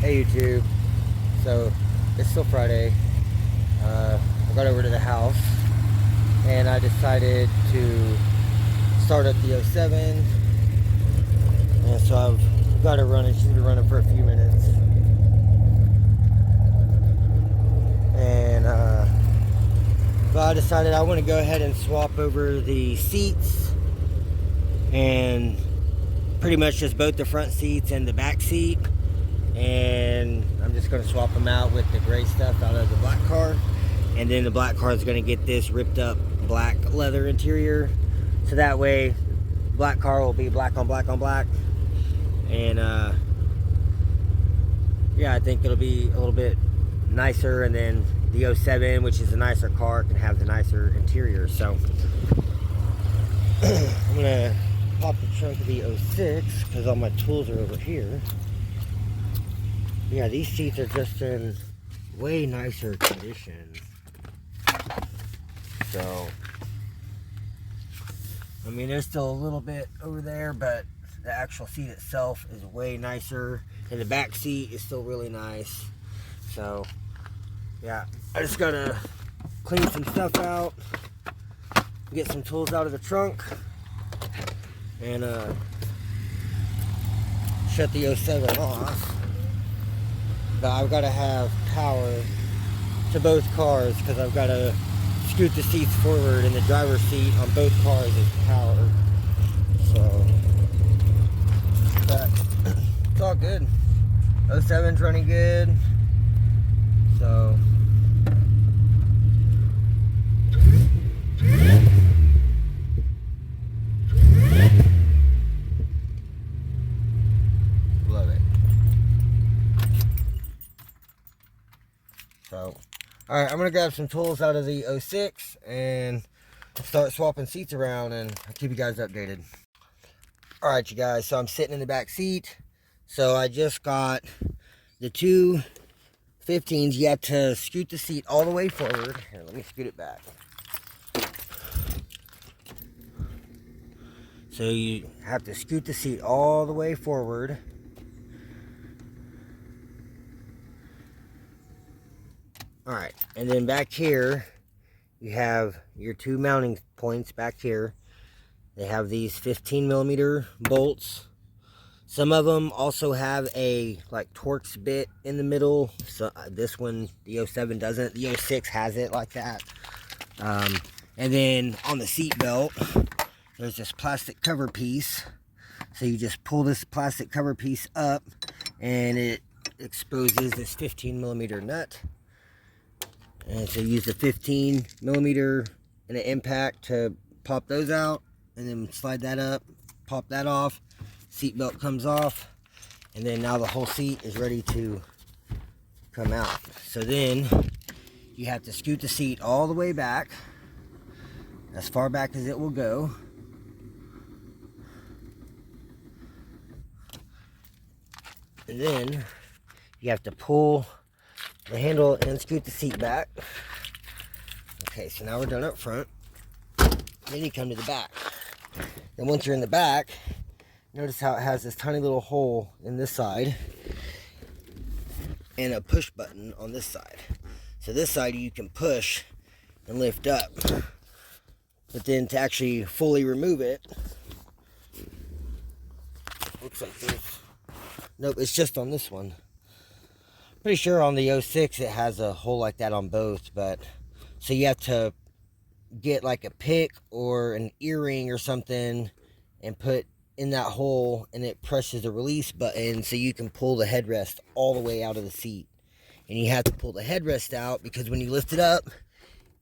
Hey YouTube, so it's still Friday. I got over to the house and I decided to start up the 07, and so I've got her running. She's been running for a few minutes, and but I decided I want to go ahead and swap over the seats, and pretty much just both the front seats and the back seat. And I'm just going to swap them out with the gray stuff out of the black car, and then the black car is going to get this ripped up black leather interior, so that way the black car will be black on black on black. And yeah, I think it'll be a little bit nicer, and then the 07, which is a nicer car, can have the nicer interior. So I'm going to pop the trunk of the 06 because all my tools are over here. Yeah, these seats are just in way nicer condition. So, I mean, there's still a little bit over there, but the actual seat itself is way nicer. And the back seat is still really nice. So, yeah, I just gotta clean some stuff out, get some tools out of the trunk, and shut the 07 off. But I've got to have power to both cars because I've got to scoot the seats forward, and the driver's seat on both cars is power. So, but it's all good. 07's running good. So, love it. So, alright, I'm going to grab some tools out of the 06 and start swapping seats around, and I'll keep you guys updated. Alright, you guys, so I'm sitting in the back seat. So I just got the two 15s. You have to scoot the seat all the way forward. Here, let me scoot it back. So you have to scoot the seat all the way forward. Alright, and then back here, you have your two mounting points back here. They have these 15mm bolts. Some of them also have a like Torx bit in the middle. So this one, the 07 doesn't. The 06 has it like that. And then on the seat belt, there's this plastic cover piece. So you just pull this plastic cover piece up, and it exposes this 15mm nut. And so use the 15mm and an impact to pop those out, and then slide that up, pop that off, seat belt comes off, and then now the whole seat is ready to come out. So then you have to scoot the seat all the way back, as far back as it will go. And then you have to pull the handle and scoot the seat back. Okay, so now we're done up front. Then you come to the back. Then once you're in the back, notice how it has this tiny little hole in this side and a push button on this side. So this side you can push and lift up. But then to actually fully remove it, looks like this. Nope, it's just on this one. Pretty sure on the 06 it has a hole like that on both, but so you have to get like a pick or an earring or something and put in that hole, and it presses the release button so you can pull the headrest all the way out of the seat. And you have to pull the headrest out because when you lift it up,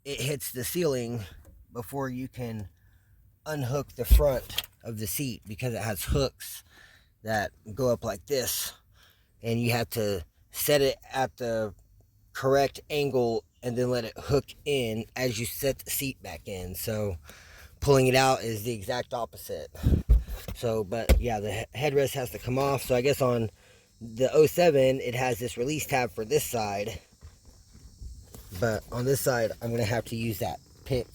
it hits the ceiling before you can unhook the front of the seat, because it has hooks that go up like this, and you have to set it at the correct angle and then let it hook in as you set the seat back in. So pulling it out is the exact opposite. So, but yeah, the headrest has to come off. So I guess on the 07 it has this release tab for this side, but on this side I'm gonna have to use that pick.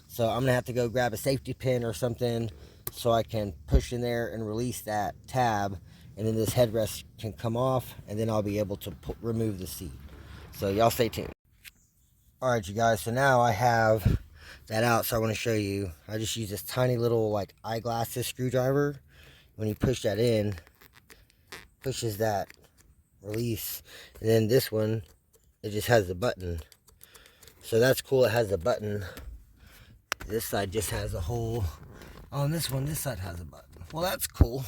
So I'm gonna have to go grab a safety pin or something so I can push in there and release that tab, and then this headrest can come off, and then I'll be able to remove the seat. So y'all stay tuned. Alright, you guys, so now I have that out, so I want to show you. I just use this tiny little like eyeglasses screwdriver. When you push that in, pushes that release, and then this one, it just has the button. So that's cool, it has a button. This side just has a hole. On this one, this side has a button. Well, that's cool.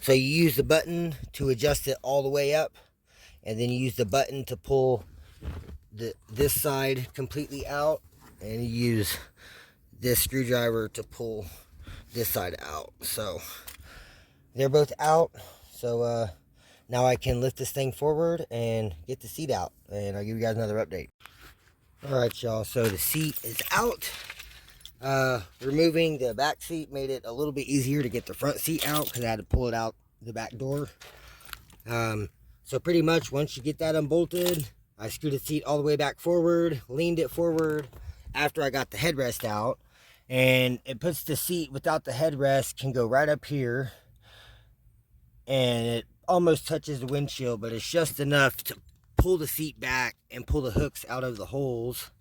So you use the button to adjust it all the way up, and then you use the button to pull this side completely out, and you use this screwdriver to pull this side out. So they're both out. So now I can lift this thing forward and get the seat out, and I'll give you guys another update. Alright, y'all, so the seat is out. Removing the back seat made it a little bit easier to get the front seat out, because I had to pull it out the back door. So pretty much once you get that unbolted, I screwed the seat all the way back forward, leaned it forward after I got the headrest out, and it puts the seat without the headrest can go right up here, and it almost touches the windshield, but it's just enough to pull the seat back and pull the hooks out of the holes.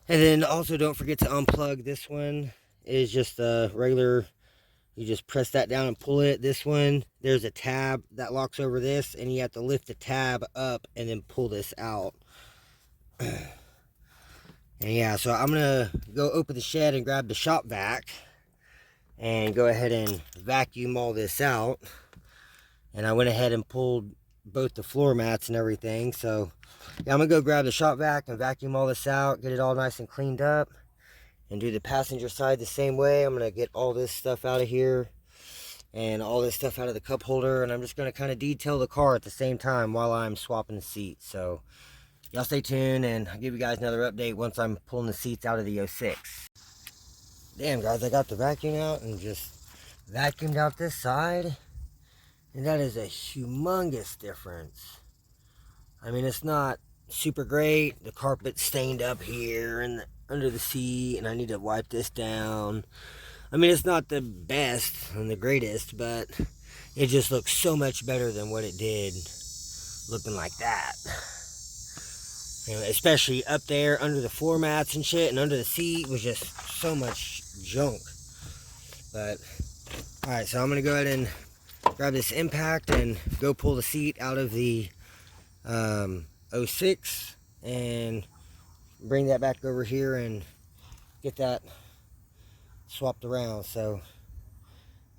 And then also don't forget to unplug. This one is just a regular, you just press that down and pull it. This one, there's a tab that locks over this, and you have to lift the tab up and then pull this out. And yeah, so I'm gonna go open the shed and grab the shop vac and go ahead and vacuum all this out. And I went ahead and pulled both the floor mats and everything. So yeah, I'm gonna go grab the shop vac and vacuum all this out, get it all nice and cleaned up, and do the passenger side the same way. I'm gonna get all this stuff out of here and all this stuff out of the cup holder, and I'm just gonna kind of detail the car at the same time while I'm swapping the seats. So y'all stay tuned, and I'll give you guys another update once I'm pulling the seats out of the 06. Damn, guys, I got the vacuum out and just vacuumed out this side, and that is a humongous difference. I mean, it's not super great. The carpet's stained up here and under the seat, and I need to wipe this down. I mean, it's not the best and the greatest, but it just looks so much better than what it did looking like that. You know, especially up there under the floor mats and shit, and under the seat was just so much junk. But alright, so I'm gonna go ahead and grab this impact and go pull the seat out of the 06 and bring that back over here and get that swapped around. So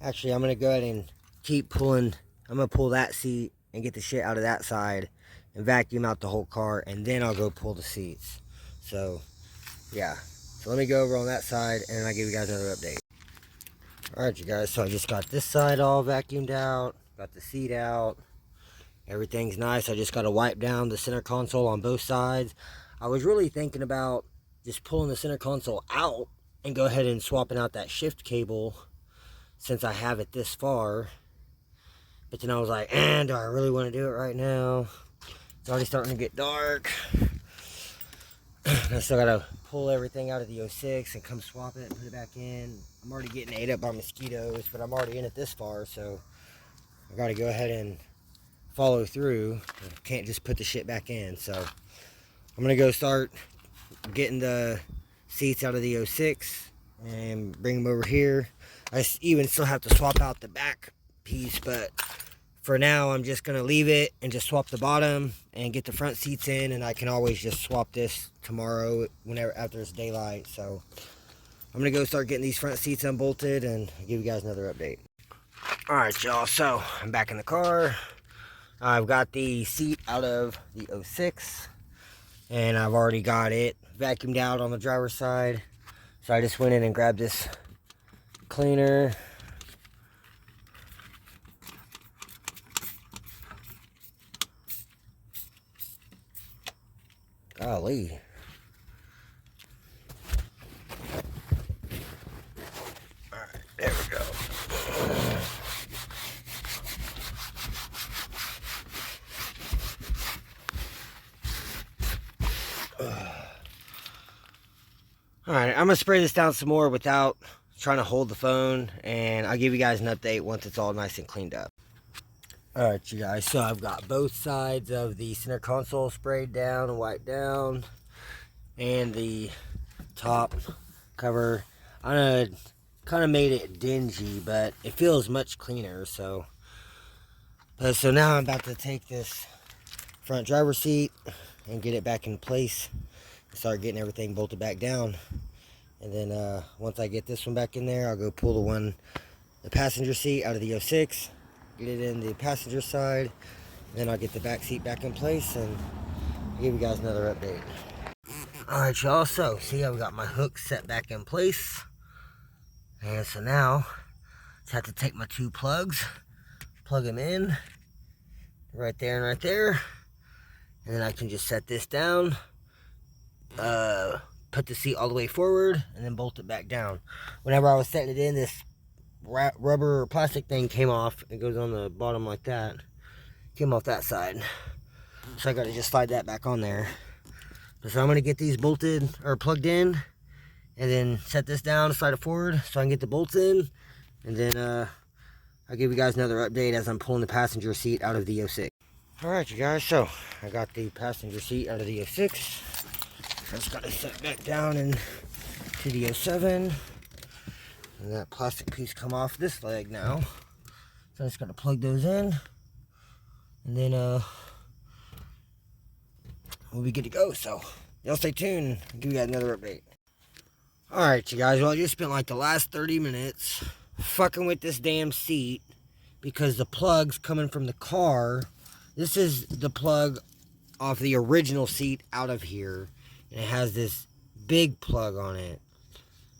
actually, I'm gonna go ahead and keep pulling. I'm gonna pull that seat and get the shit out of that side and vacuum out the whole car, and then I'll go pull the seats. So yeah, so let me go over on that side and I'll give you guys another update. Alright, you guys, so I just got this side all vacuumed out, got the seat out, everything's nice. I just got to wipe down the center console on both sides. I was really thinking about just pulling the center console out and go ahead and swapping out that shift cable since I have it this far. But then I was like, do I really want to do it right now? It's already starting to get dark. I still got to pull everything out of the 06 and come swap it and put it back in. I'm already getting ate up by mosquitoes, but I'm already in it this far, so I got to go ahead and follow through. I can't just put the shit back in. So I'm gonna go start getting the seats out of the 06 and bring them over here. I even still have to swap out the back piece, but for now I'm just gonna leave it and just swap the bottom and get the front seats in, and I can always just swap this tomorrow whenever after it's daylight. So I'm gonna go start getting these front seats unbolted and I'll give you guys another update. Alright, y'all, so I'm back in the car. I've got the seat out of the 06, and I've already got it vacuumed out on the driver's side. So I just went in and grabbed this cleaner. Golly. Alright, there we go. Alright, I'm going to spray this down some more without trying to hold the phone, and I'll give you guys an update once it's all nice and cleaned up. Alright, you guys, so I've got both sides of the center console sprayed down and wiped down, and the top cover. I kind of made it dingy, but it feels much cleaner. So now I'm about to take this front driver's seat and get it back in place and start getting everything bolted back down. And then once I get this one back in there, I'll go pull the passenger seat out of the 06, get it in the passenger side, then I'll get the back seat back in place and give you guys another update. Alright, y'all, so see, I've got my hook set back in place, and so now just have to take my 2 plugs, plug them in right there and right there, and then I can just set this down, put the seat all the way forward, and then bolt it back down. Whenever I was setting it in, this rubber or plastic thing came off. It goes on the bottom like that. Came off that side. So I got to just slide that back on there. So I'm going to get these bolted or plugged in, and then set this down, slide it forward so I can get the bolts in, and then I'll give you guys another update as I'm pulling the passenger seat out of the 06. Alright, you guys, so I got the passenger seat out of the 06. Just got to set back down into the 07. And that plastic piece come off this leg now. So I just got to plug those in. And then we'll be good to go. So y'all stay tuned. I'll give you guys another update. Alright, you guys. Well, I just spent like the last 30 minutes fucking with this damn seat because the plug's coming from the car. This is the plug off the original seat out of here. And it has this big plug on it.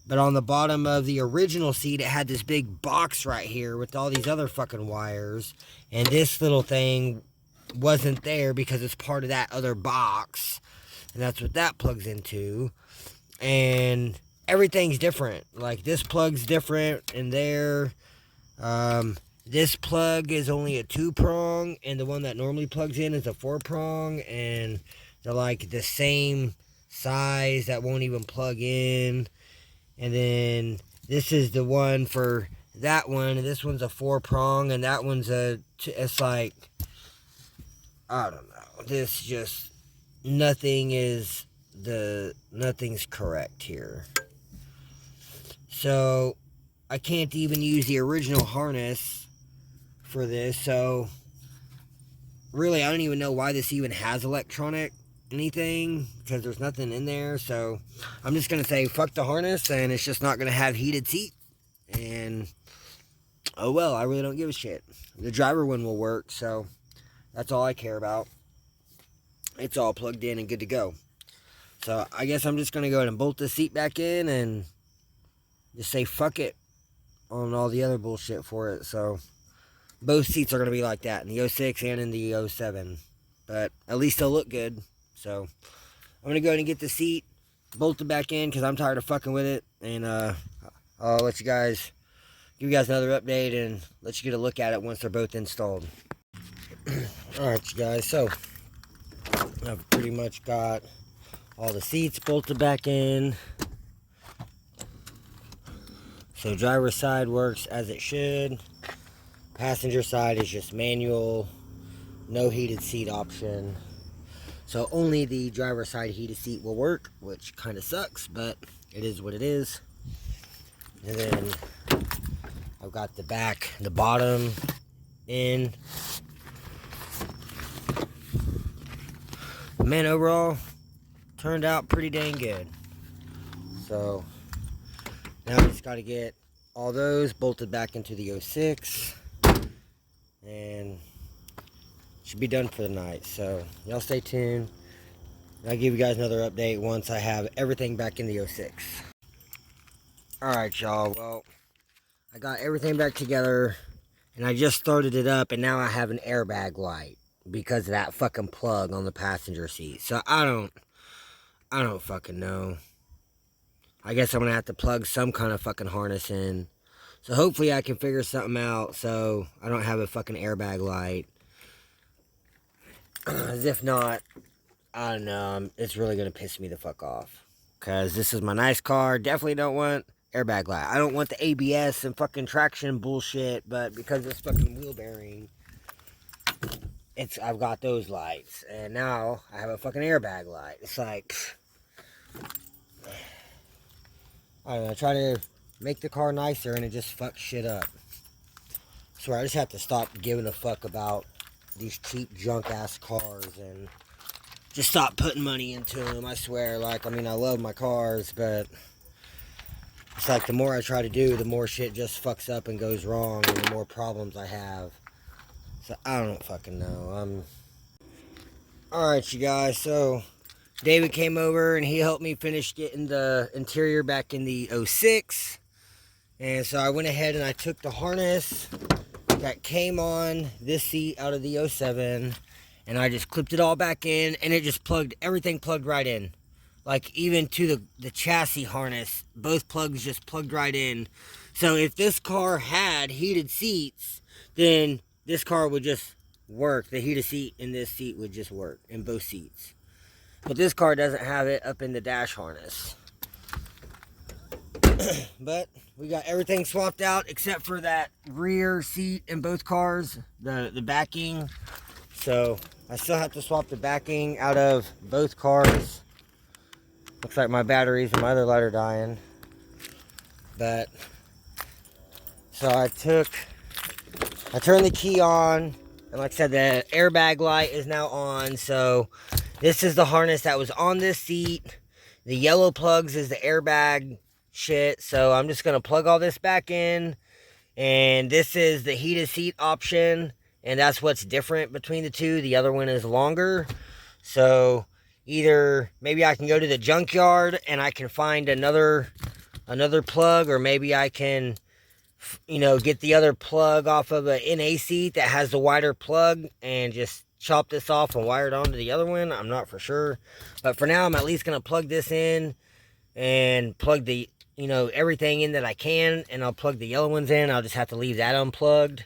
But on the bottom of the original seat, it had this big box right here with all these other fucking wires. And this little thing wasn't there because it's part of that other box. And that's what that plugs into. And everything's different. Like, this plug's different in there. This plug is only a 2-prong. And the one that normally plugs in is a 4-prong. And they're like the same size that won't even plug in. And then this is the one for that one, and this one's a 4-prong, and that one's it's like, I don't know, this just, nothing's correct here. So I can't even use the original harness for this, so really I don't even know why this even has electronic anything, because there's nothing in there. So I'm just gonna say fuck the harness, and it's just not gonna have heated seat, and oh well, I really don't give a shit. The driver one will work, so that's all I care about. It's all plugged in and good to go. So I guess I'm just gonna go ahead and bolt the seat back in and just say fuck it on all the other bullshit for it. So both seats are gonna be like that in the 06 and in the 07, but at least they'll look good. So I'm going to go ahead and get the seat bolted back in because I'm tired of fucking with it. And I'll let you guys, give you guys another update and let you get a look at it once they're both installed. Alright, you guys, so I've pretty much got all the seats bolted back in. So driver's side works as it should. Passenger side is just manual, no heated seat option. So only the driver's side heated seat will work, which kind of sucks, but it is what it is. And then I've got the bottom in. Man, overall, turned out pretty dang good. So now I just got to get all those bolted back into the 06. And should be done for the night. So y'all stay tuned. I'll give you guys another update once I have everything back in the 06. Alright, y'all, well, I got everything back together and I just started it up, and now I have an airbag light because of that fucking plug on the passenger seat. So I don't fucking know. I guess I'm gonna have to plug some kind of fucking harness in. So hopefully I can figure something out so I don't have a fucking airbag light. As if not, I don't know, it's really going to piss me the fuck off. Because this is my nice car. Definitely don't want airbag light. I don't want the ABS and fucking traction bullshit, but because it's fucking wheel bearing, I've got those lights, and now I have a fucking airbag light. It's like, I don't know, I try to make the car nicer and it just fucks shit up. I swear, I just have to stop giving a fuck about these cheap junk ass cars and just stop putting money into them. I swear, like, I mean, I love my cars, but it's like the more I try to do, the more shit just fucks up and goes wrong, and the more problems I have. So I don't fucking know. Alright, you guys, so David came over and he helped me finish getting the interior back in the 06. And so I went ahead and I took the harness that came on this seat out of the 07, and I just clipped it all back in, and it just everything plugged right in. Like, even to the chassis harness, both plugs just plugged right in. So if this car had heated seats, then this car would just work. The heated seat in this seat would just work in both seats. But this car doesn't have it up in the dash harness. But we got everything swapped out except for that rear seat in both cars, the backing. So I still have to swap the backing out of both cars. Looks like my batteries and my other light are dying. But so I turned the key on, and like I said, the airbag light is now on. So this is the harness that was on this seat. The yellow plugs is the airbag shit. So I'm just gonna plug all this back in, and this is the heated seat option, and that's what's different between the two. The other one is longer. So either maybe I can go to the junkyard and I can find another plug, or maybe I can, you know, get the other plug off of a NA seat that has the wider plug and just chop this off and wire it onto the other one. I'm not for sure, but for now I'm at least gonna plug this in and plug the, you know, everything in that I can, and I'll plug the yellow ones in. I'll just have to leave that unplugged,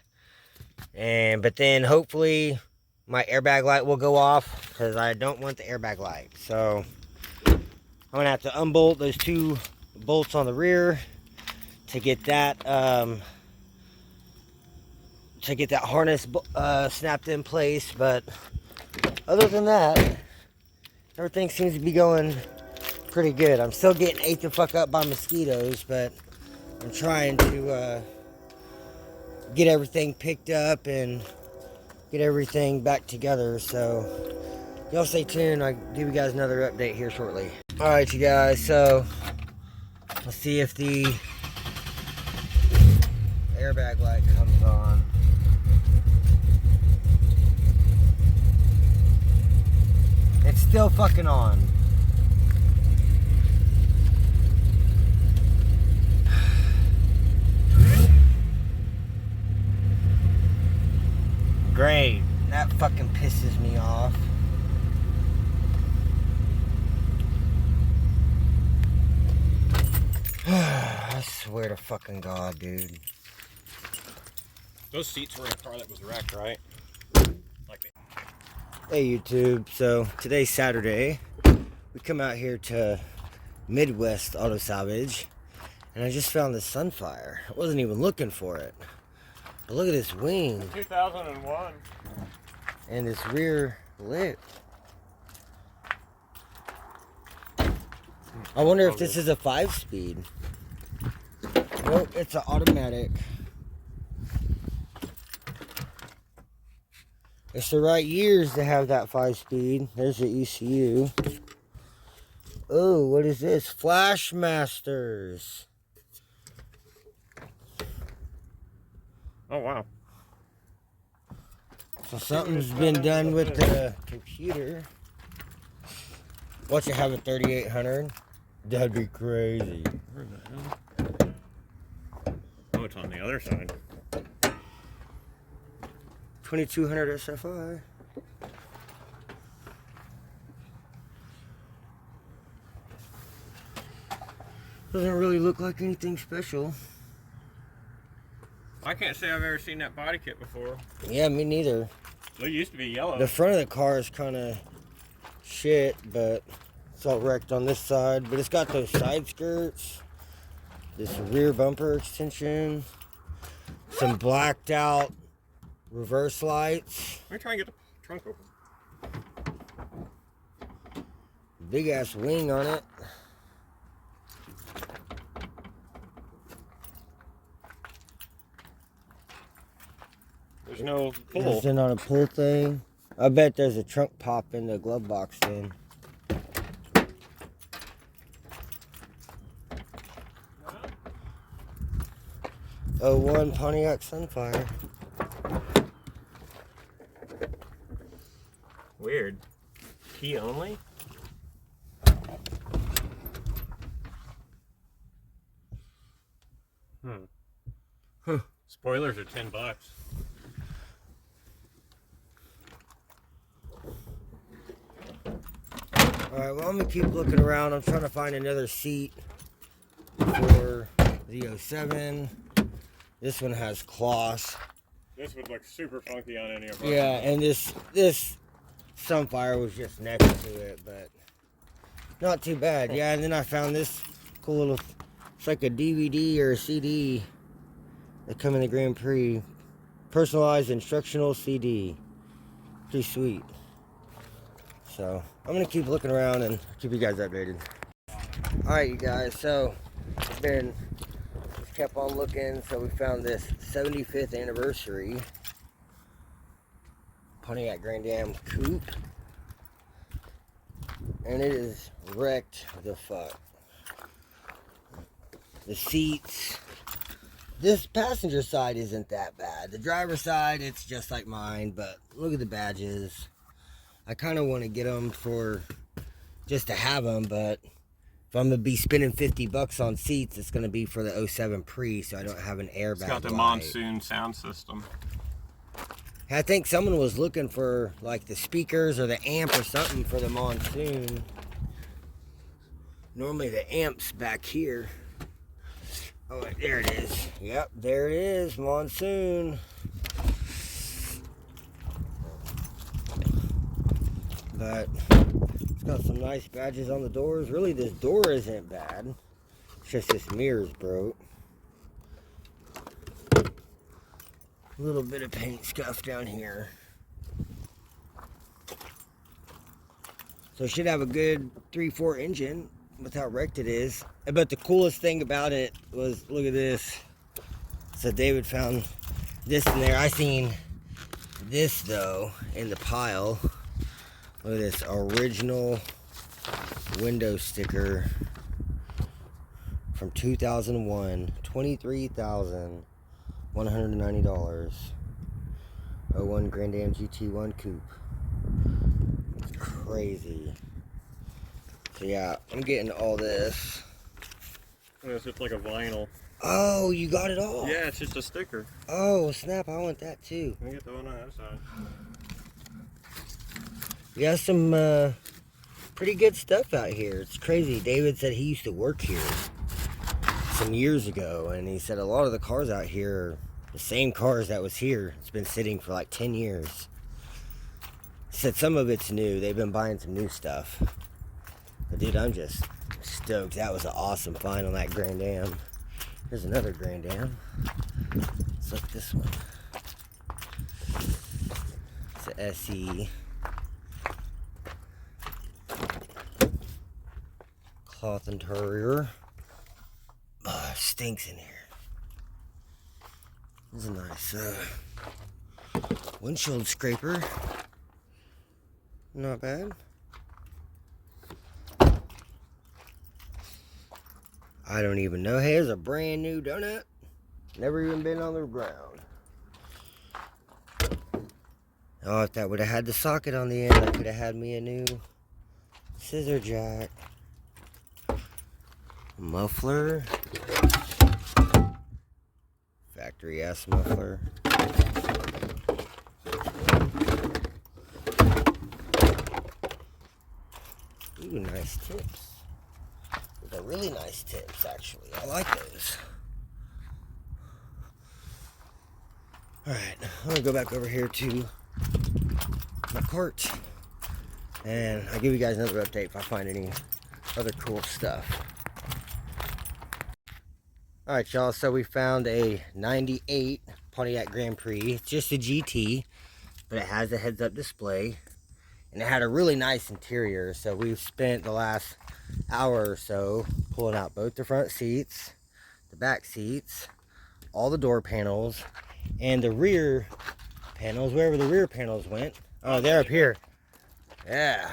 but then hopefully my airbag light will go off, because I don't want the airbag light. So I'm gonna have to unbolt those two bolts on the rear to get that harness snapped in place. But other than that, everything seems to be going pretty good. I'm still getting ate the fuck up by mosquitoes, but I'm trying to get everything picked up and get everything back together. So y'all stay tuned. I'll give you guys another update here shortly. Alright, you guys, so let's see if the airbag light comes on. It's still fucking on. Great. That fucking pisses me off. I swear to fucking God, dude. Those seats were in a car that was wrecked, right? Hey YouTube, so today's Saturday. We come out here to Midwest Auto Salvage, and I just found this Sunfire. I wasn't even looking for it. But look at this wing. 2001. And this rear lip. I wonder if this is a 5-speed. Nope, it's an automatic. It's the right years to have that 5-speed. There's the ECU. Oh, what is this? Flashmasters. Oh, wow. So something's been done with the computer. Watch it have a 3800. That'd be crazy. Where the hell? Oh, it's on the other side. 2200 SFI. Doesn't really look like anything special. I can't say I've ever seen that body kit before. Yeah, me neither. It used to be yellow. The front of the car is kind of shit, but it's all wrecked on this side. But it's got those side skirts. This rear bumper extension. Some blacked out reverse lights. Let me try and get the trunk open. Big ass wing on it. There's no pull. Is there not a pull thing? I bet there's a trunk pop in the glove box then. Oh, one Pontiac Sunfire. Weird. Key only? Huh. Spoilers are $10. Alright, well, I'm gonna keep looking around. I'm trying to find another seat for the 07. This one has cloths. This would look super funky on any of our. Yeah, and this Sunfire was just next to it, but not too bad. Yeah, and then I found this cool little, it's like a DVD or a CD that come in the Grand Prix. Personalized instructional CD. Pretty sweet. So, I'm going to keep looking around and keep you guys updated. Alright, you guys, so just kept on looking. So, we found this 75th anniversary Pontiac Grand Am coupe. And it is wrecked the fuck. The seats. This passenger side isn't that bad. The driver's side, it's just like mine, but look at the badges. I kind of want to get them for just to have them, but if I'm going to be spending $50 on seats, it's going to be for the 07 Pre, so I don't have an airbag. It's got the light. monsoon sound system. I think someone was looking for like the speakers or the amp or something for the monsoon. Normally the amp's back here. Oh, wait, there it is. Yep, there it is, monsoon. But it's got some nice badges on the doors. Really, this door isn't bad. It's just this mirror's broke. A little bit of paint scuff down here. So it should have a good 3.4 engine with how wrecked it is. But the coolest thing about it was, look at this. So David found this in there. I seen this though in the pile. Look at this original window sticker from 2001. $23,190. 01 Grand Am GT1 coupe. It's crazy. So yeah, I'm getting all this. It's just like a vinyl. Oh, you got it all? Yeah, it's just a sticker. Oh, snap, I want that too. Let me get the one on the other side. We got some pretty good stuff out here. It's crazy. David said he used to work here some years ago, and he said a lot of the cars out here are the same cars that was here. It's been sitting for like 10 years. He said some of it's new. They've been buying some new stuff. But dude, I'm just stoked. That was an awesome find on that Grand Am. Here's another Grand Am. Let's look at this one. It's a SE. Cloth interior. Oh, it stinks in here. This is a nice windshield scraper. Not bad. I don't even know. Hey, there's a brand new donut. Never even been on the ground. Oh, if that would have had the socket on the end, I could have had me a new scissor jack. Muffler. Factory ass muffler. Ooh, nice tips. They're really nice tips, actually. I like those. Alright, I'm going to go back over here to my cart. And I'll give you guys another update if I find any other cool stuff. Alright, y'all, so we found a 98 Pontiac Grand Prix. It's just a GT, but it has a heads-up display. And it had a really nice interior, so we've spent the last hour or so pulling out both the front seats, the back seats, all the door panels, and the rear panels, wherever the rear panels went. Oh, they're up here. Yeah.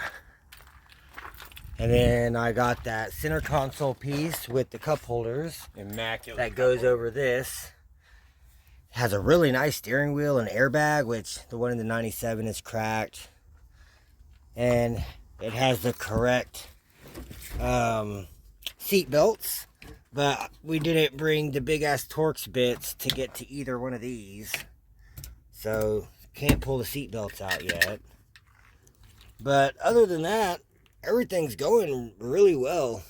And then I got that center console piece with the cup holders. Immaculate. That goes over this. It has a really nice steering wheel and airbag, which the one in the 97 is cracked. And it has the correct seat belts, but we didn't bring the big ass Torx bits to get to either one of these, so can't pull the seat belts out yet. But other than that, everything's going really well.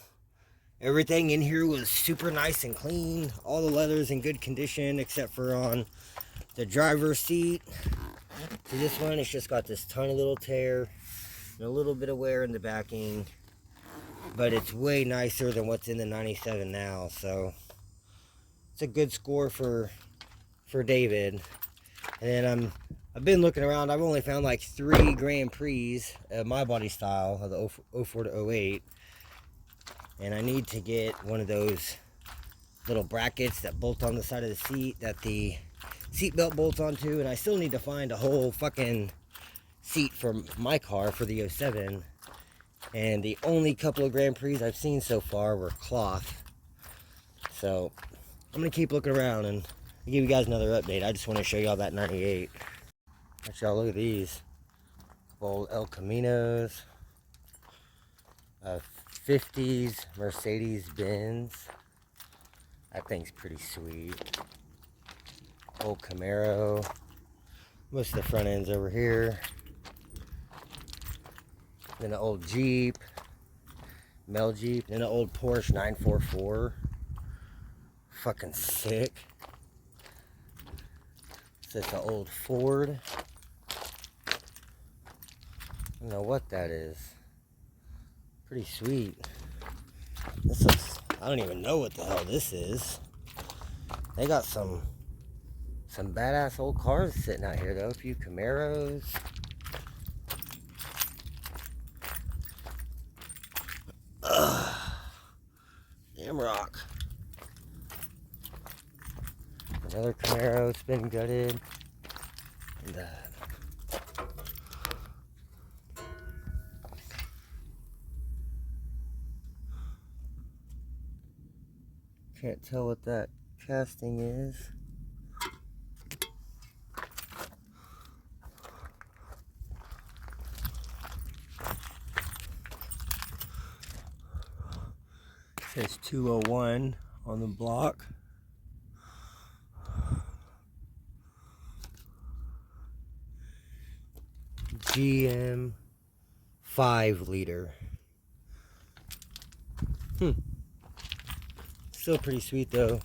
Everything in here was super nice and clean. All the leather's in good condition except for on the driver's seat. So this one, it's just got this tiny little tear and a little bit of wear in the backing, but it's way nicer than what's in the 97 now, so it's a good score for David. And then I've been looking around. I've only found like 3 Grand Prix of my body style of the 04 to 08, and I need to get one of those little brackets that bolt on the side of the seat that the seat belt bolts onto, and I still need to find a whole fucking seat for my car for the 07, and the only couple of Grand Prix I've seen so far were cloth. So I'm gonna keep looking around and I'll give you guys another update. I just want to show y'all that 98. Y'all look at these old El Caminos, 50s Mercedes Benz. That thing's pretty sweet. Old Camaro. Most of the front end's over here. Then an old Jeep, Mel Jeep, then an old Porsche 944. Fucking sick. This is an old Ford. I don't know what that is. Pretty sweet. This looks, I don't even know what the hell this is. They got some badass old cars sitting out here though. A few Camaros. Damn rock. Another Camaro, it's been gutted. And can't tell what that casting is. It says 201 on the block. GM 5-liter. Still pretty sweet though.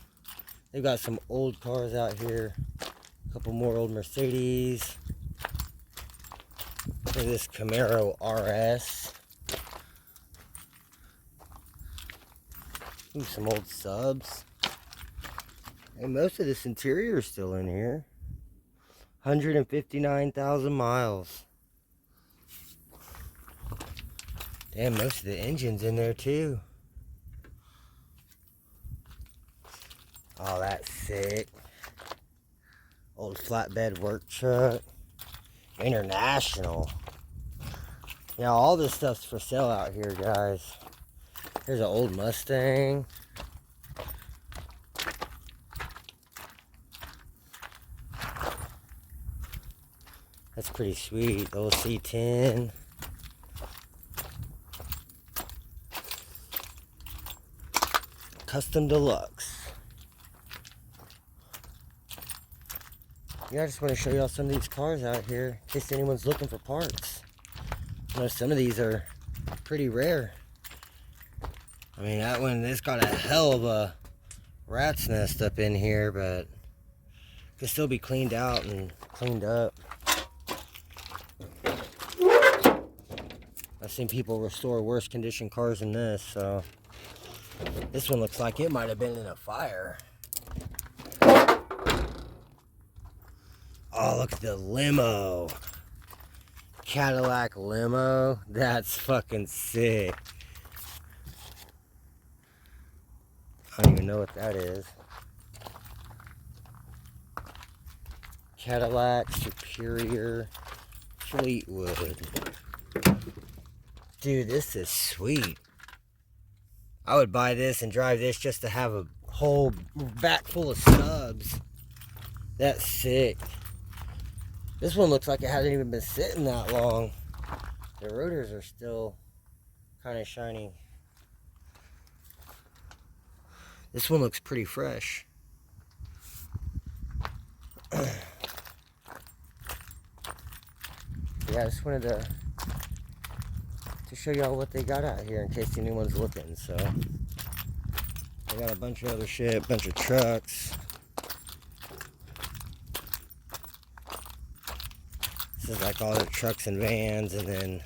They've got some old cars out here. A couple more old Mercedes. Look at this Camaro RS. Ooh, some old subs. And most of this interior is still in here. 159,000 miles. Damn, most of the engine's in there too. Oh, that's sick. Old flatbed work truck. International. Yeah, all this stuff's for sale out here, guys. Here's an old Mustang. That's pretty sweet. The old C10. Custom Deluxe. Yeah, I just want to show y'all some of these cars out here in case anyone's looking for parts. You know, some of these are pretty rare. I mean, that one, it's got a hell of a rat's nest up in here, but could still be cleaned out and cleaned up. I've seen people restore worse condition cars than this, so This one looks like it might have been in a fire. Oh, look at the limo. Cadillac limo. That's fucking sick. I don't even know what that is. Cadillac Superior Fleetwood. Dude, this is sweet. I would buy this and drive this just to have a whole back full of stubs. That's sick. This one looks like it hasn't even been sitting that long. The rotors are still kind of shiny. This one looks pretty fresh. Yeah, I just wanted to show y'all what they got out here in case anyone's looking. So they got a bunch of other shit, bunch of trucks. This is like all the trucks and vans, and then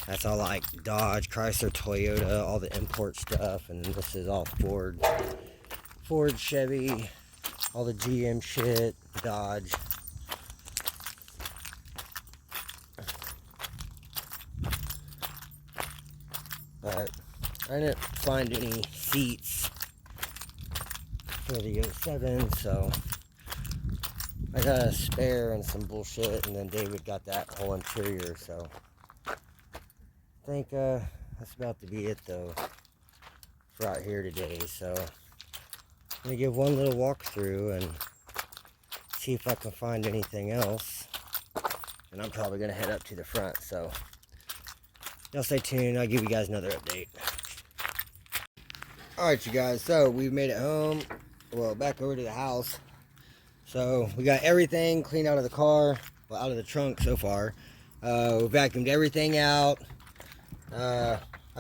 that's all like Dodge, Chrysler, Toyota, all the import stuff, and then this is all Ford, Chevy, all the GM shit, Dodge. But I didn't find any seats for the 07, so I got a spare and some bullshit, and then David got that whole interior, so I think that's about to be it though for out here today. So I'm gonna give one little walkthrough and see if I can find anything else, and I'm probably gonna head up to the front. So y'all stay tuned. I'll give you guys another update. Alright, you guys, so we've made it home, well, back over to the house. So we got everything cleaned out of the car, well, out of the trunk so far. We vacuumed everything out. I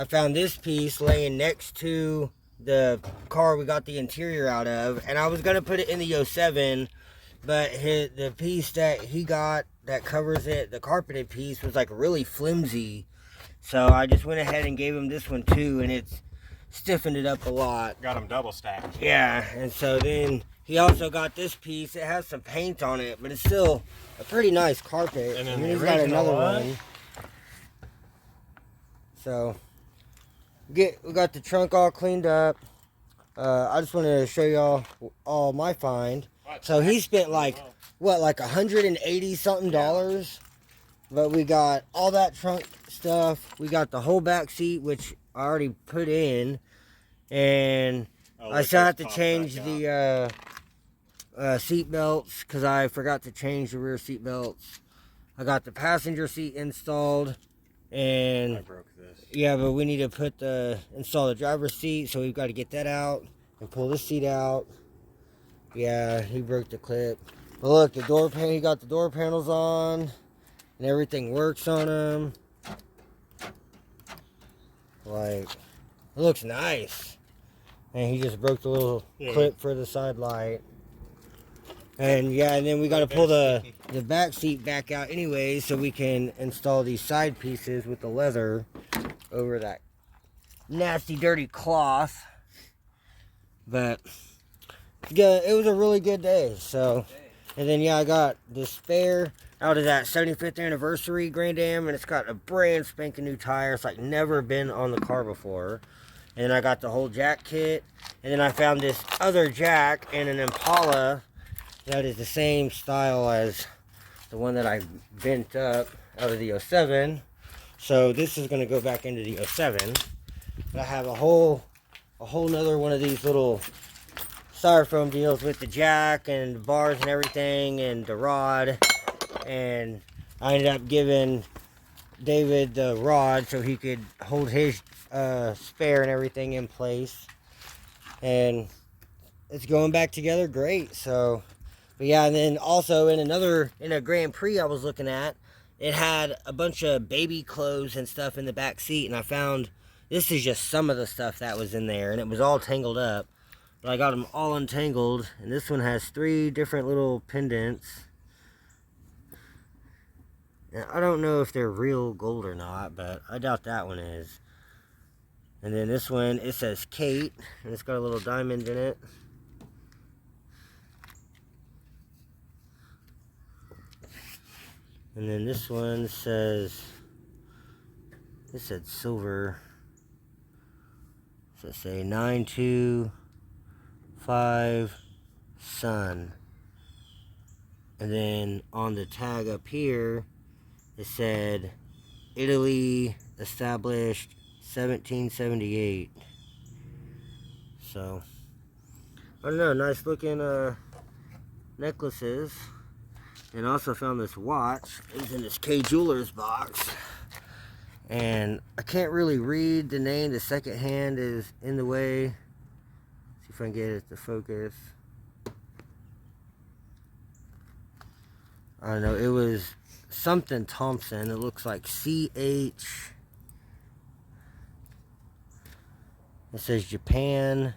found this piece laying next to the car we got the interior out of, and I was gonna put it in the 07, but the piece that he got that covers it, the carpeted piece, was like really flimsy. So I just went ahead and gave him this one too, and it's stiffened it up a lot. Got them double stacked. Yeah, and so then he also got this piece. It has some paint on it, but it's still a pretty nice carpet. And then he's got another one. So we got the trunk all cleaned up. I just wanted to show y'all all my find. So he spent like what, like $180 something dollars. But we got all that trunk stuff. We got the whole back seat, which I already put in, and I still have to change the seat belts because I forgot to change the rear seat belts. I got the passenger seat installed, and I broke this. Yeah, but we need to install the driver's seat, so we've got to get that out and pull this seat out. Yeah, he broke the clip. But look, the door panel, he got the door panels on, and everything works on them. Like, it looks nice. And he just broke the little clip for the side light. And yeah, and then we got to pull the back seat back out anyway, so we can install these side pieces with the leather over that nasty dirty cloth. But yeah, it was a really good day. So, and then yeah, I got the spare out of that 75th anniversary Grand Am, and it's got a brand spanking new tire. It's like never been on the car before. And then I got the whole jack kit, and then I found this other jack in an Impala that is the same style as the one that I bent up out of the 07. So this is going to go back into the 07. But I have a whole nother one of these little styrofoam deals with the jack and the bars and everything and the rod. And I ended up giving David the rod so he could hold his spare and everything in place. And it's going back together great. So, but yeah, and then also in a Grand Prix I was looking at, it had a bunch of baby clothes and stuff in the back seat, and I found this is just some of the stuff that was in there, and it was all tangled up. But I got them all untangled, and this one has 3 different little pendants. And I don't know if they're real gold or not, but I doubt that one is. And then this one, it says Kate, and it's got a little diamond in it. And then this one says, it said silver. So it say 925 Sun. And then on the tag up here, it said Italy established 1778. So, I don't know, nice looking necklaces. And I also found this watch. It was in this K Jewelers box. And I can't really read the name. The second hand is in the way. See if I can get it to focus. I don't know. It was something Thompson. It looks like CH. It says Japan.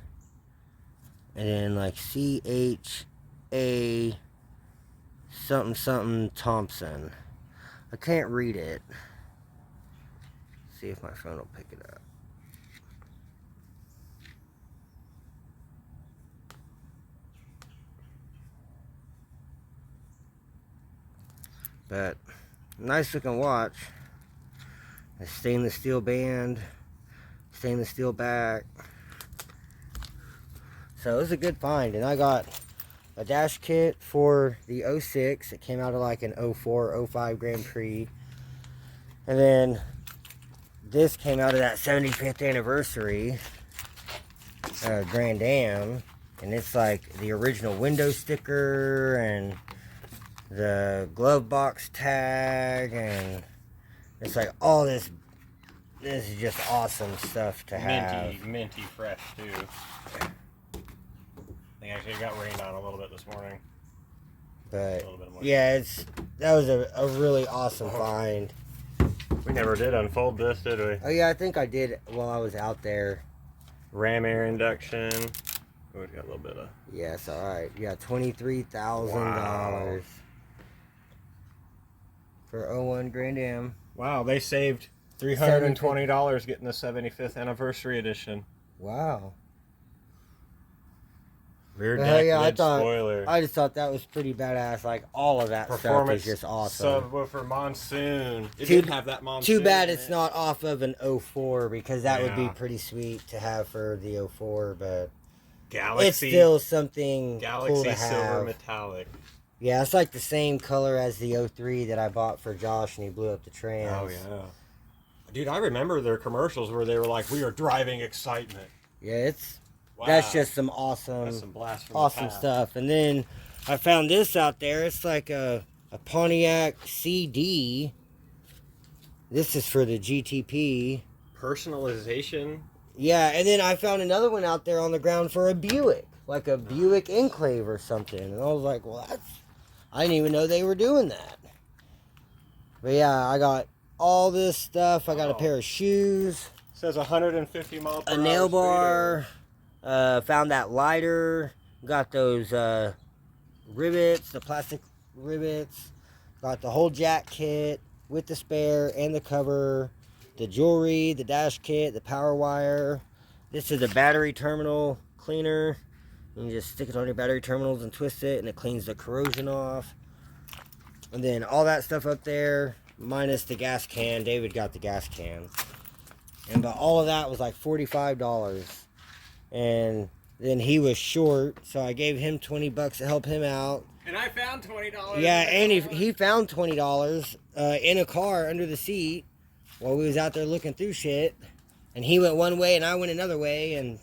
And then like CHA something something Thompson. I can't read it. See if my phone will pick it up. But nice looking watch. A stainless steel band, stainless steel back. So it was a good find. And I got a dash kit for the 06. It came out of like an 04, 05 Grand Prix. And then this came out of that 75th anniversary Grand Am. And it's like the original window sticker and the glove box tag. And it's like all this. This is just awesome stuff to have. Minty fresh too. Actually, it got rained on a little bit this morning. But yeah, that was a really awesome find. We never did unfold this, did we? Oh yeah, I think I did while I was out there. Ram air induction. Oh, we got a little bit of. Yes, all right. You got $23,000 for 01 Grand Am. Wow, they saved $320 getting the 75th anniversary edition. Wow. Rear deck, yeah, spoiler. I just thought that was pretty badass. Like all of that stuff is just awesome. Subwoofer monsoon. It did have that monsoon. Too bad it's not off of an 04 because that would be pretty sweet to have for the 04. But Galaxy, it's still something Galaxy cool to silver have. metallic. Yeah, it's like the same color as the 03 that I bought for Josh and he blew up the trans. Oh yeah, dude, I remember their commercials where they were like, "We are driving excitement." Yeah, that's just some awesome, that's some blast from awesome stuff. And then I found this out there. It's like a Pontiac CD. This is for the GTP. Personalization. Yeah, and then I found another one out there on the ground for a Buick. Like a Buick Enclave or something. And I was like, well, I didn't even know they were doing that. But yeah, I got all this stuff. I got a pair of shoes. It says 150 miles per hour. A nail bar. Found that lighter. Got those rivets, the plastic rivets. Got the whole jack kit with the spare and the cover. The jewelry, the dash kit, the power wire. This is a battery terminal cleaner. You can just stick it on your battery terminals and twist it, and it cleans the corrosion off. And then all that stuff up there, minus the gas can. David got the gas can. But all of that was like $45. And then he was short, so I gave him $20 to help him out. And I found $20. Yeah, and he found $20 in a car under the seat while we was out there looking through shit. And he went one way and I went another way, and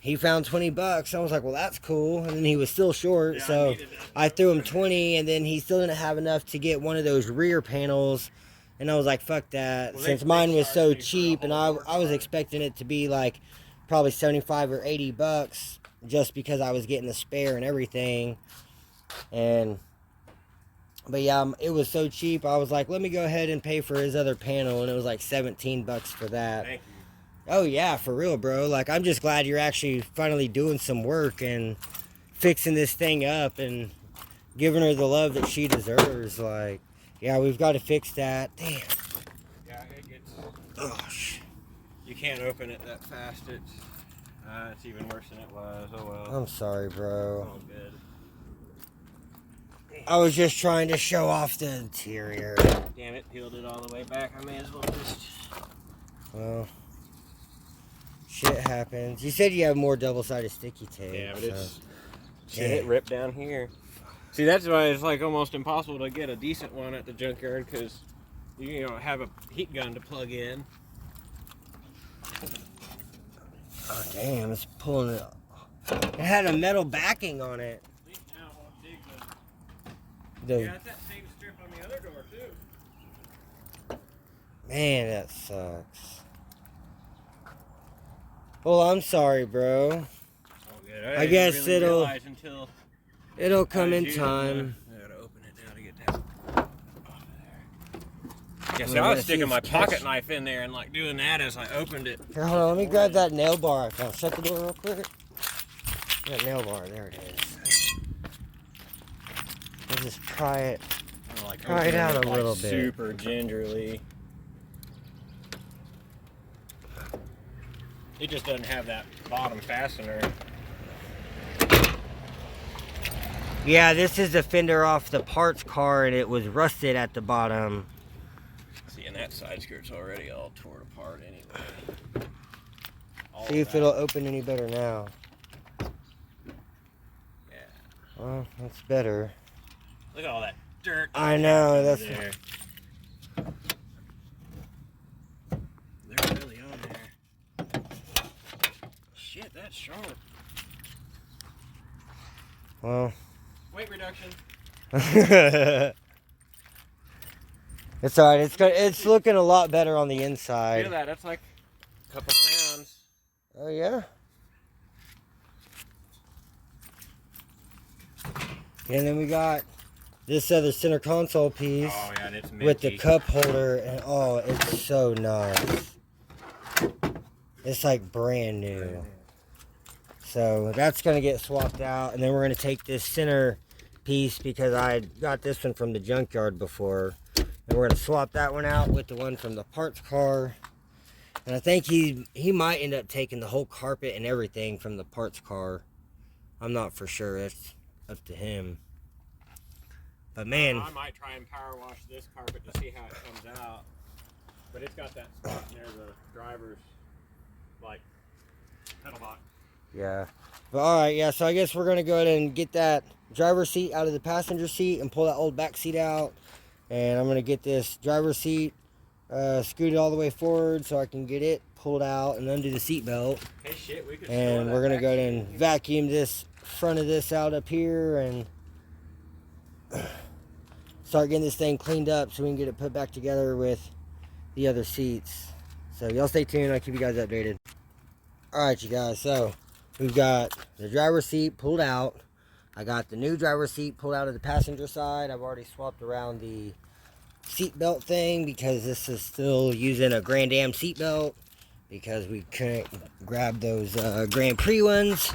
he found $20. I was like, well, that's cool. And then he was still short, so I threw him 20, and then he still didn't have enough to get one of those rear panels. And I was like, fuck that. Since mine was so cheap, and I was expecting it to be like probably 75 or $80 just because I was getting the spare and everything. But yeah, it was so cheap. I was like, let me go ahead and pay for his other panel, and it was like $17 for that. Thank you. Oh yeah, for real, bro. Like, I'm just glad you're actually finally doing some work and fixing this thing up and giving her the love that she deserves. Like, yeah, we've got to fix that. Damn. Yeah, it gets. Gosh. You can't open it that fast. It's even worse than it was. Oh well. I'm sorry, bro. It's all good. I was just trying to show off the interior. Damn it, peeled it all the way back. I may as well just... Well, shit happens. You said you have more double-sided sticky tape. Yeah, but so. it's... Shit, it ripped down here. See, that's why it's like almost impossible to get a decent one at the junkyard, because you don't have a heat gun to plug in. Oh, damn, it's pulling it. It had a metal backing on it. Now it won't dig The, yeah, it's that same strip on the other door, too. Man, that sucks. Well, I'm sorry, bro. Oh, good. I guess really it'll until come in time. I gotta open it now to get that off there. Yeah, see, I was sticking my pocket knife in there and like doing that as I opened it. Here, hold on, let me grab that nail bar. I'll shut the door real quick. That nail bar, there it is. We'll just try it. Like Try it out a little bit. Super gingerly. It just doesn't have that bottom fastener. Yeah, this is the fender off the parts car, and it was rusted at the bottom. See, and that side skirt's already all torn apart anyway. See if it'll open any better now. Yeah. Well, that's better. Look at all that dirt. I know, that's... there. They're really on there. Shit, that's sharp. Well... Weight reduction. It's alright. It's looking a lot better on the inside. Feel that? That's like a couple pounds. Oh yeah. And then we got this other center console piece Yeah, and it's with the cup holder, and oh, it's so nice. It's like brand new. So that's gonna get swapped out, and then we're gonna take this center piece because I got this one from the junkyard before, and we're gonna swap that one out with the one from the parts car. And I think he might end up taking the whole carpet and everything from the parts car. I'm not for sure. That's up to him. But man, I might try and power wash this carpet to see how it comes out. But it's got that spot near the driver's like pedal box. yeah. But all right, yeah. So I guess we're gonna go ahead and get that driver's seat out of the passenger seat and pull that old back seat out. And I'm gonna get this driver's seat scooted all the way forward so I can get it pulled out and undo the seat belt. Hey, shit, we could And we're gonna go ahead and vacuum this front of this out up here and start getting this thing cleaned up so we can get it put back together with the other seats. So y'all stay tuned. I'll keep you guys updated. All right, you guys. So we've got the driver's seat pulled out. I got the new driver's seat pulled out of the passenger side. I've already swapped around the seat belt thing because this is still using a Grand Am seat belt because we couldn't grab those Grand Prix ones.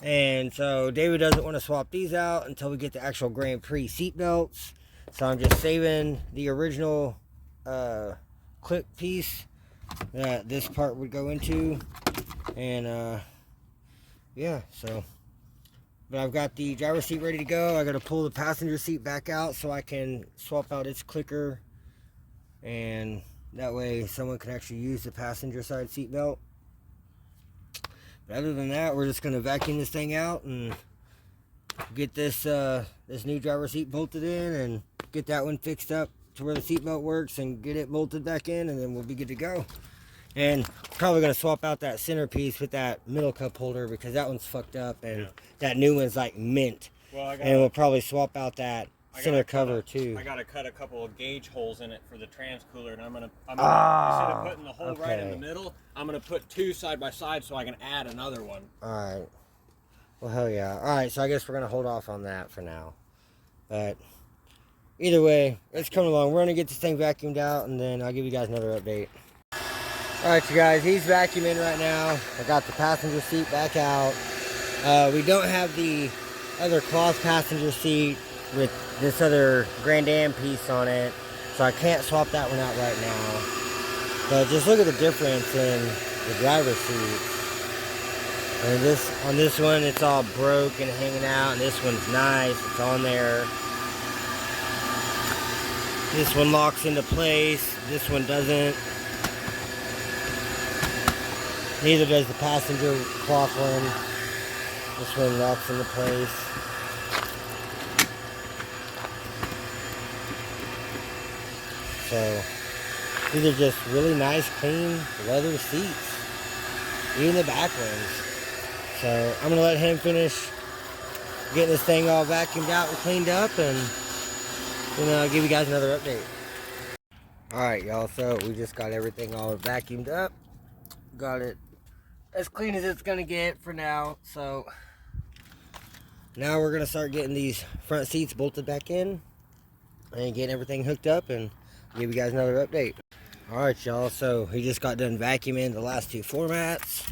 And so David doesn't want to swap these out until we get the actual Grand Prix seat belts. So I'm just saving the original clip piece that this part would go into. And yeah, so... But I've got the driver's seat ready to go. I got to pull the passenger seat back out so I can swap out its clicker. And that way someone can actually use the passenger side seat belt. But other than that, we're just going to vacuum this thing out and get this this new driver's seat bolted in and get that one fixed up to where the seat belt works and get it bolted back in, and then we'll be good to go. And probably going to swap out that centerpiece with that middle cup holder because that one's fucked up, and that new one's like mint. Well, and we'll probably swap out that center cover too. I got to cut a couple of gauge holes in it for the trans cooler, and I'm gonna instead of putting the hole right in the middle, I'm gonna put two side by side so I can add another one. All right. Well, hell yeah. All right, so I guess we're gonna hold off on that for now. But either way, it's coming along. We're gonna get this thing vacuumed out, and then I'll give you guys another update. All right, you guys, he's vacuuming right now. I got the passenger seat back out. We don't have the other cloth passenger seat with this other Grand Am piece on it, so I can't swap that one out right now. But just look at the difference in the driver's seat. And on this one, it's all broke and hanging out, and this one's nice. It's on there. This one locks into place. This one doesn't. Neither does the passenger cloth one. This one locks into place. So these are just really nice, clean leather seats. Even the back ones. So I'm gonna let him finish getting this thing all vacuumed out and cleaned up, and then I'll give you guys another update. Alright, y'all, so we just got everything all vacuumed up. Got it as clean as it's gonna get for now. So now we're gonna start getting these front seats bolted back in and getting everything hooked up, and give you guys another update. Alright, y'all, so he just got done vacuuming the last two floor mats.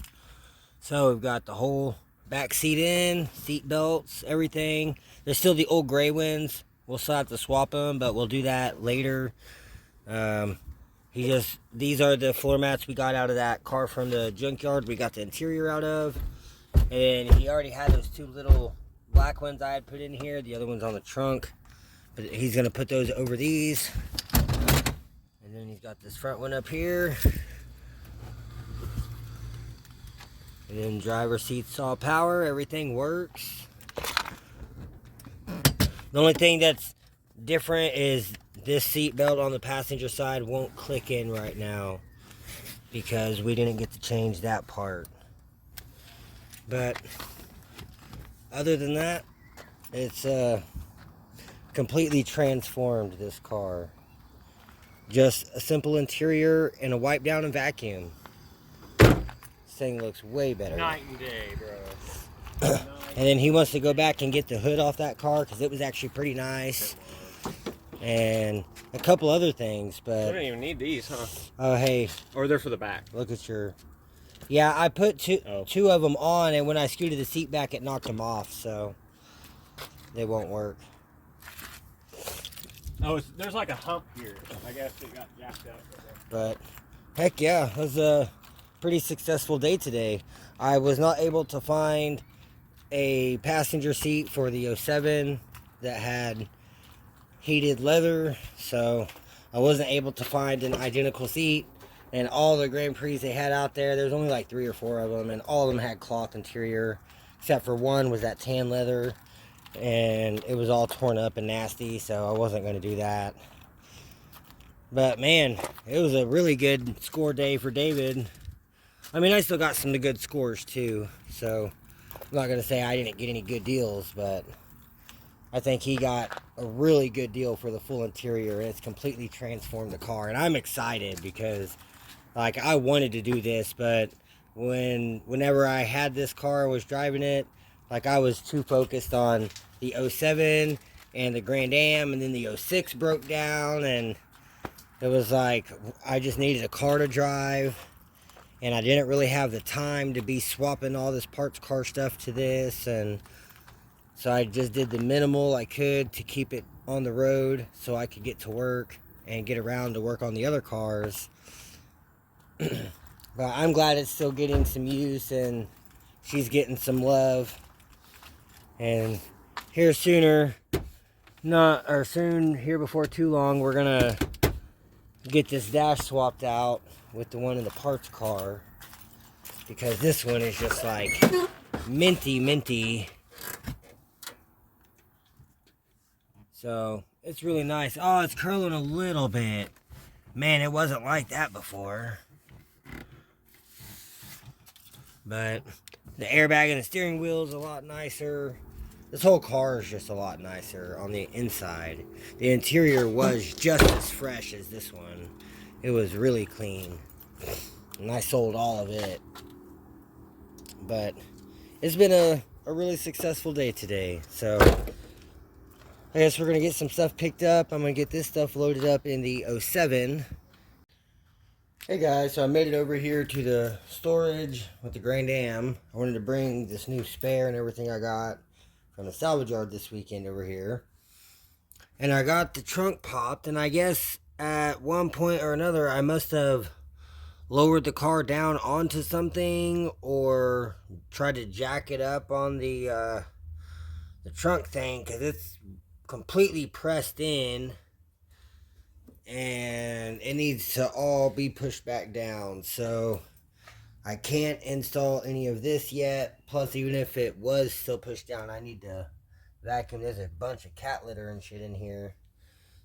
So we've got the whole back seat in, seat belts, everything. There's still the old gray ones. We'll still have to swap them, but we'll do that later. These are the floor mats we got out of that car from the junkyard. We got the interior out of. And he already had those two little black ones I had put in here. The other one's on the trunk. But he's going to put those over these. And then he's got this front one up here. And then driver seats all power. Everything works. The only thing that's different is this seat belt on the passenger side won't click in right now because we didn't get to change that part. But other than that, it's completely transformed this car. Just a simple interior and a wipe down and vacuum. This thing looks way better. Night and day, bro. And then he wants to go back and get the hood off that car because it was actually pretty nice. And a couple other things, but We don't even need these, huh? oh hey, Or they're for the back. look at your. Yeah, I put two of them on, and when I scooted the seat back, it knocked them off, so they won't work. Oh, there's like a hump here. I guess it got jacked up. But heck yeah, it was a pretty successful day today. I was not able to find a passenger seat for the 07 that had heated leather, so I wasn't able to find an identical seat. And all the Grand Prix they had out there's only like 3 or 4 of them, and all of them had cloth interior, except for one was that tan leather, and it was all torn up and nasty, so I wasn't going to do that. But man, it was a really good score day for David. I mean, I still got some good scores too, so I'm not going to say I didn't get any good deals, but I think he got a really good deal for the full interior, and it's completely transformed the car. And I'm excited because, like, I wanted to do this, but whenever I had this car, I was driving it, like, I was too focused on the 07 and the Grand Am, and then the 06 broke down, and it was like I just needed a car to drive, and I didn't really have the time to be swapping all this parts car stuff to this, and so I just did the minimal I could to keep it on the road so I could get to work and get around to work on the other cars. But I'm glad it's still getting some use and she's getting some love. And here soon, here before too long, we're gonna get this dash swapped out with the one in the parts car, because this one is just like minty. So it's really nice. Oh, it's curling a little bit. Man, it wasn't like that before. But the airbag and the steering wheel is a lot nicer. This whole car is just a lot nicer on the inside. The interior was just as fresh as this one. It was really clean. And I sold all of it. But it's been a really successful day today. So I guess we're going to get some stuff picked up. I'm going to get this stuff loaded up in the 07. Hey guys, so I made it over here to the storage with the Grand Am. I wanted to bring this new spare and everything I got from the salvage yard this weekend over here. And I got the trunk popped, and I guess at one point or another I must have lowered the car down onto something or tried to jack it up on the trunk thing, because it's completely pressed in and it needs to all be pushed back down. So I can't install any of this yet. Plus, even if it was still pushed down, I need to vacuum. There's a bunch of cat litter and shit in here,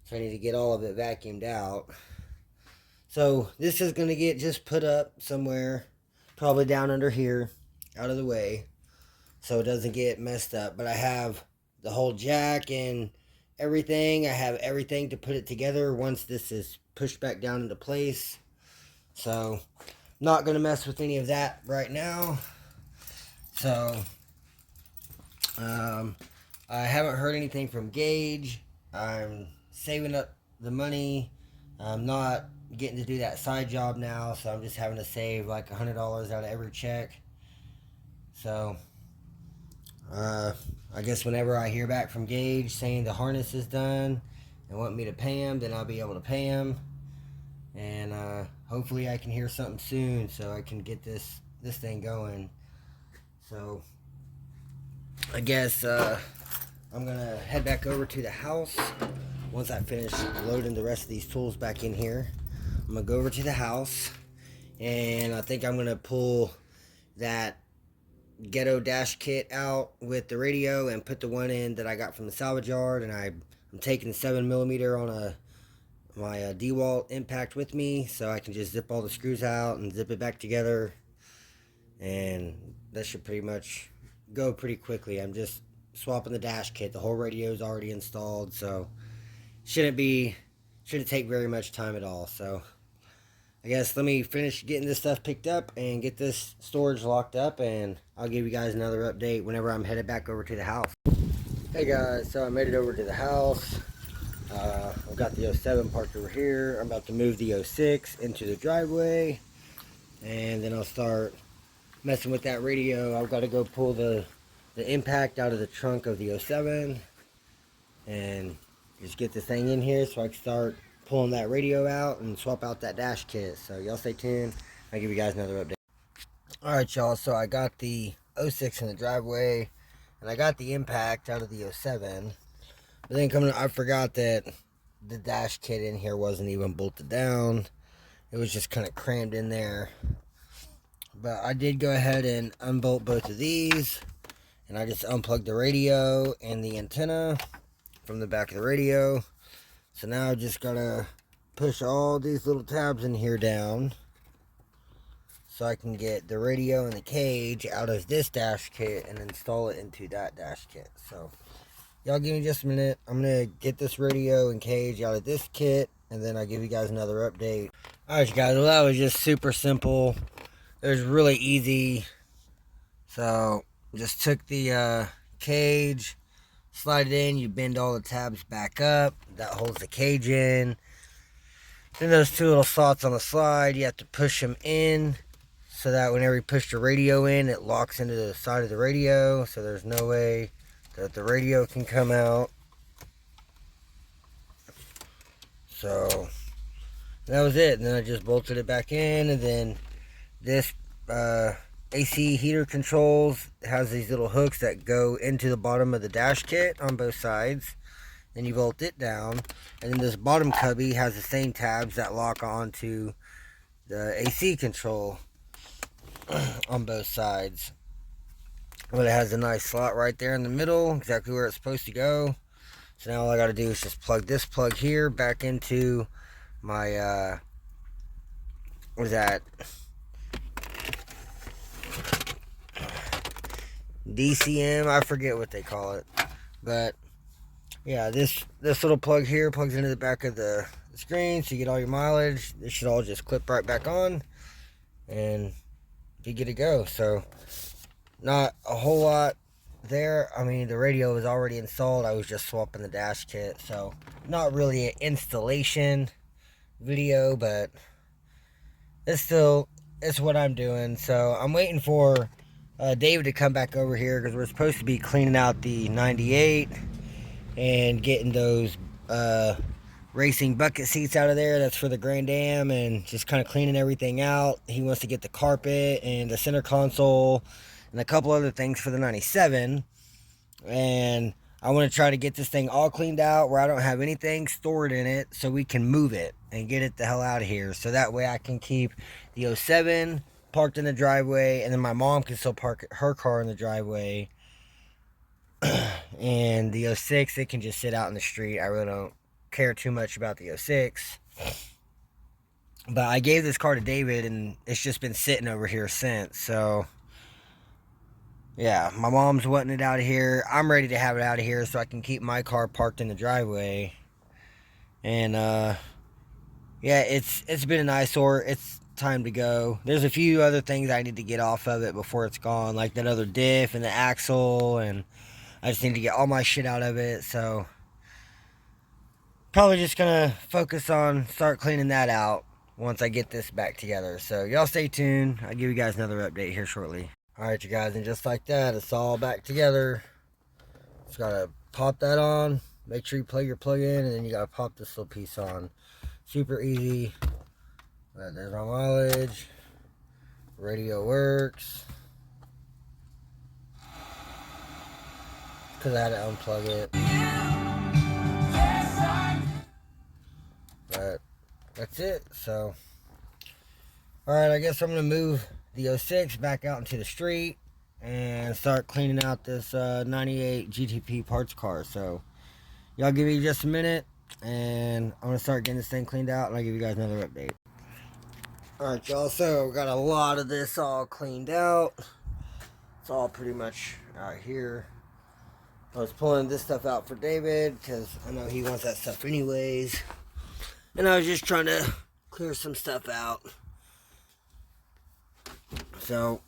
so I need to get all of it vacuumed out. So this is going to get just put up somewhere, probably down under here, out of the way, so it doesn't get messed up. But I have the whole jack and everything. I have everything to put it together once this is pushed back down into place. So not going to mess with any of that right now. So I haven't heard anything from Gage. I'm saving up the money. I'm not getting to do that side job now, so I'm just having to save like $100 out of every check. So I guess whenever I hear back from Gage saying the harness is done and want me to pay him, then I'll be able to pay him. And hopefully I can hear something soon so I can get this thing going. So I guess I'm gonna head back over to the house once I finish loading the rest of these tools back in here. I'm gonna go over to the house, and I think I'm gonna pull that ghetto dash kit out with the radio and put the one in that I got from the salvage yard. And I'm taking 7mm on my DeWalt impact with me, so I can just zip all the screws out and zip it back together, and that should pretty much go pretty quickly. I'm just swapping the dash kit. The whole radio is already installed, so shouldn't take very much time at all. So I guess let me finish getting this stuff picked up and get this storage locked up, and I'll give you guys another update whenever I'm headed back over to the house. Hey guys, so I made it over to the house. I've got the 07 parked over here. I'm about to move the 06 into the driveway, and then I'll start messing with that radio. I've got to go pull the impact out of the trunk of the 07 and just get this thing in here so I can start pulling that radio out and swap out that dash kit. So y'all stay tuned. I'll give you guys another update. Alright y'all, so I got the 06 in the driveway and I got the impact out of the 07. But then I forgot that the dash kit in here wasn't even bolted down. It was just kind of crammed in there. But I did go ahead and unbolt both of these, and I just unplugged the radio and the antenna from the back of the radio. So now I just gotta push all these little tabs in here down so I can get the radio and the cage out of this dash kit and install it into that dash kit. So y'all give me just a minute. I'm gonna get this radio and cage out of this kit, and then I'll give you guys another update. Alright guys, well that was just super simple. It was really easy. So just took the cage, slide it in, you bend all the tabs back up, that holds the cage in. Then those two little slots on the slide, you have to push them in so that whenever you push the radio in, it locks into the side of the radio, so there's no way that the radio can come out. So that was it. And then I just bolted it back in, and then this AC heater controls has these little hooks that go into the bottom of the dash kit on both sides. Then you bolt it down, and then this bottom cubby has the same tabs that lock onto the AC control on both sides. But it has a nice slot right there in the middle, exactly where it's supposed to go. So now all I got to do is just plug this plug here back into my what is that? DCM, I forget what they call it. But yeah, this little plug here plugs into the back of the screen, so you get all your mileage. This should all just clip right back on, and be good to go. So not a whole lot there. I mean, the radio was already installed. I was just swapping the dash kit, so not really an installation video, but it's what I'm doing. So I'm waiting for David to come back over here, because we're supposed to be cleaning out the 98 and getting those racing bucket seats out of there. That's for the Grand Am, and just kind of cleaning everything out. He wants to get the carpet and the center console and a couple other things for the 97. And I want to try to get this thing all cleaned out where I don't have anything stored in it, so we can move it and get it the hell out of here. So that way I can keep the 07 parked in the driveway, and then my mom can still park her car in the driveway. And the 06, it can just sit out in the street. I really don't care too much about the 06. But I gave this car to David, and it's just been sitting over here since. So yeah, my mom's wanting it out of here. I'm ready to have it out of here so I can keep my car parked in the driveway. And yeah, it's been an eyesore. It's time to go. There's a few other things I need to get off of it before it's gone, like that other diff and the axle, and I just need to get all my shit out of it. So probably just gonna focus on start cleaning that out once I get this back together. So y'all stay tuned. I'll give you guys another update here shortly. Alright, you guys, and just like that, it's all back together. Just gotta pop that on, make sure you plug your plug in, and then you gotta pop this little piece on. Super easy. There's my mileage. Radio works. Because I had to unplug it. But that's it. So, alright, I guess I'm going to move the 06 back out into the street and start cleaning out this 98 GTP parts car. So, y'all give me just a minute, and I'm going to start getting this thing cleaned out, and I'll give you guys another update. Alright, y'all, so got a lot of this all cleaned out. It's all pretty much out here. I was pulling this stuff out for David because I know he wants that stuff anyways. And I was just trying to clear some stuff out. So,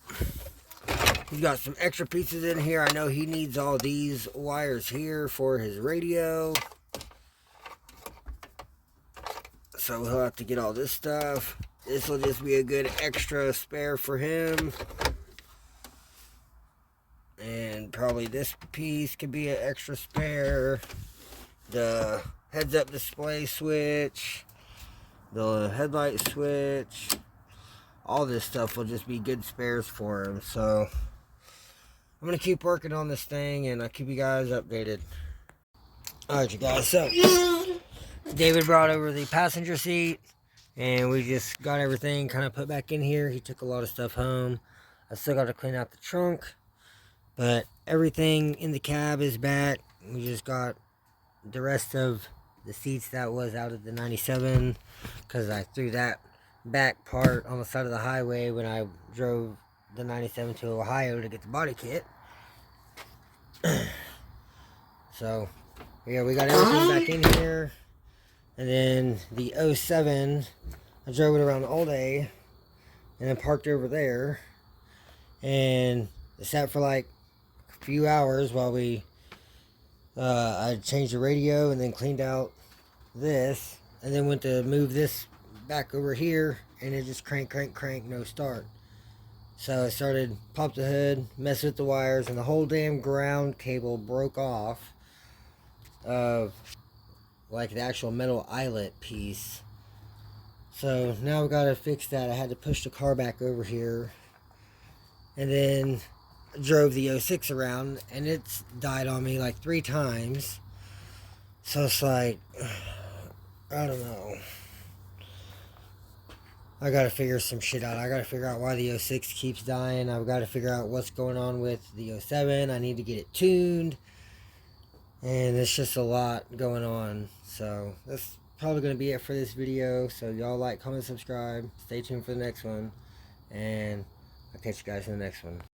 he's got some extra pieces in here. I know he needs all these wires here for his radio. So he'll have to get all this stuff. This will just be a good extra spare for him. And probably this piece could be an extra spare. The heads-up display switch. The headlight switch. All this stuff will just be good spares for him. So I'm going to keep working on this thing, and I'll keep you guys updated. Alright, you guys. So David brought over the passenger seat, and we just got everything kind of put back in here. He took a lot of stuff home. I still got to clean out the trunk, but everything in the cab is back. We just got the rest of the seats that was out of the 97 because I threw that back part on the side of the highway when I drove the 97 to Ohio to get the body kit. So yeah, we got everything back in here. And then the 07, I drove it around all day and then parked over there, and it sat for like a few hours while I changed the radio and then cleaned out this, and then went to move this back over here, and it just crank, no start. So I started, popped the hood, messed with the wires, and the whole damn ground cable broke off of like the actual metal eyelet piece. So now we gotta fix that. I had to push the car back over here, and then drove the 06 around, and it's died on me like 3 times. So it's like, I don't know. I gotta figure some shit out. I gotta figure out why the 06 keeps dying. I've gotta figure out what's going on with the 07. I need to get it tuned. And it's just a lot going on. So that's probably going to be it for this video. So y'all like, comment, subscribe. Stay tuned for the next one. And I'll catch you guys in the next one.